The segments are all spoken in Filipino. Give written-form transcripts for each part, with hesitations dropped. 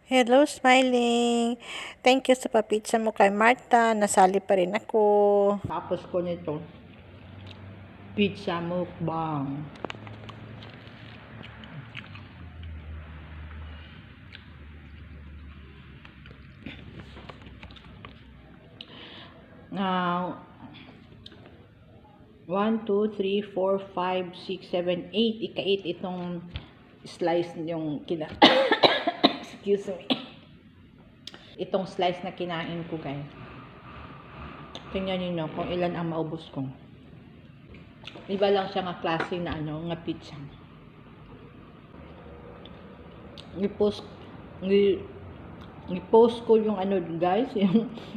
Hello, Smiling. Thank you sa papitsa mo kay Marta. Nasali pa rin ako. Tapos ko nito, pizza mukbang. Now, 1, 2, 3, 4, 5, 6, 7, 8. Ika-8 itong slice yung excuse me. Itong slice na kinain ko, guys. Tingnan niyo kung ilan ang maubos ko. Iba lang siya nga klase na nga pizza. I-post ko yung guys,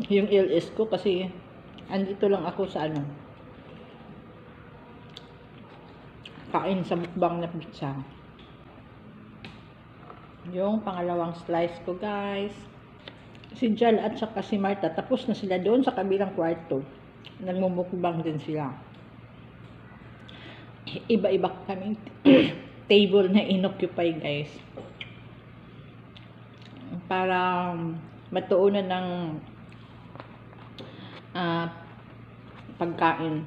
yung LS ko kasi andito lang ako sa kain sa mukbang na pizza. Yung pangalawang slice ko, guys. Si Jal at saka si Marta, tapos na sila doon sa kabilang kwarto. Nagmumukbang din sila. Iba-iba kaming table na inoccupy, guys. Para matuunan ng pagkain.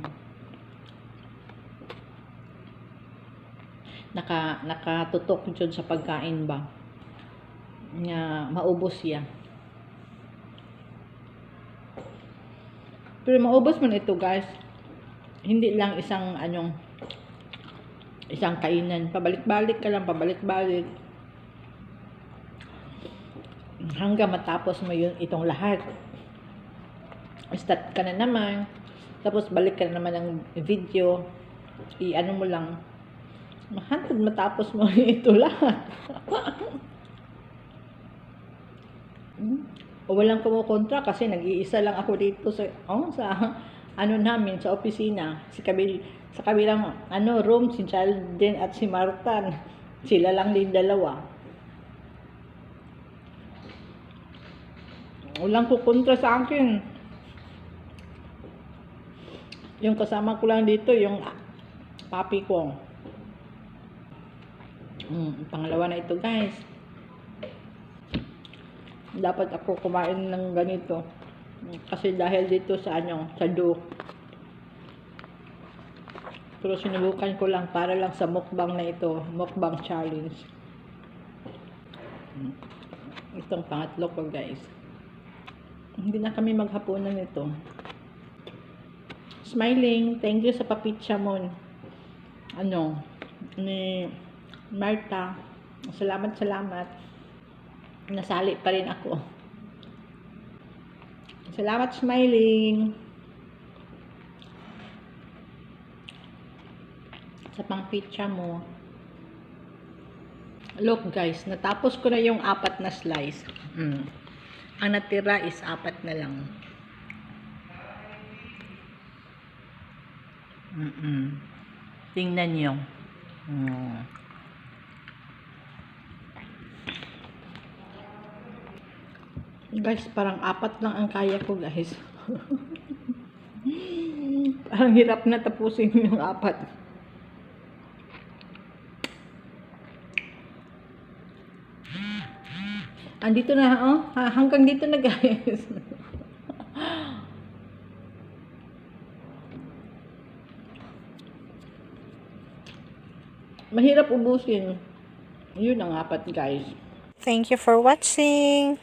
Nakatutok dyan sa pagkain ba? Nga maubos yan. Pero maubos man ito, guys. Hindi lang isang kainan. Pabalik-balik ka lang, pabalik-balik. Hanggang matapos mo itong lahat. Start ka na naman. Tapos balik ka na naman ng video. Mo lang. Hantad matapos mo ito lahat. Walang kumukontra kasi nag-iisa lang ako dito sa namin sa opisina. Sa kabilang room, si Child din at si Marta. Sila lang din dalawa. Walang kukontra sa akin. Yung kasama ko lang dito, yung papi ko. Pangalawa na ito, guys. Dapat ako kumain ng ganito. Kasi dahil dito sa sa do. Pero sinubukan ko lang para lang sa mukbang na ito. Mukbang challenge. Itong pangatlo ko, guys. Hindi na kami maghapunan nito. Smiling. Thank you sa papitsa mo. Ni Marta. Salamat. Nasali pa rin ako. Salamat, Smiling. Sa pang pizza mo. Look, guys, natapos ko na yung 4 na slice. Ang natira is 4 na lang. Tingnan nyo. Guys, parang 4 lang ang kaya ko, guys. Parang hirap na tapusin yung 4. Andito na, hanggang dito na, guys. Mahirap ubusin. Yun ang 4, guys. Thank you for watching.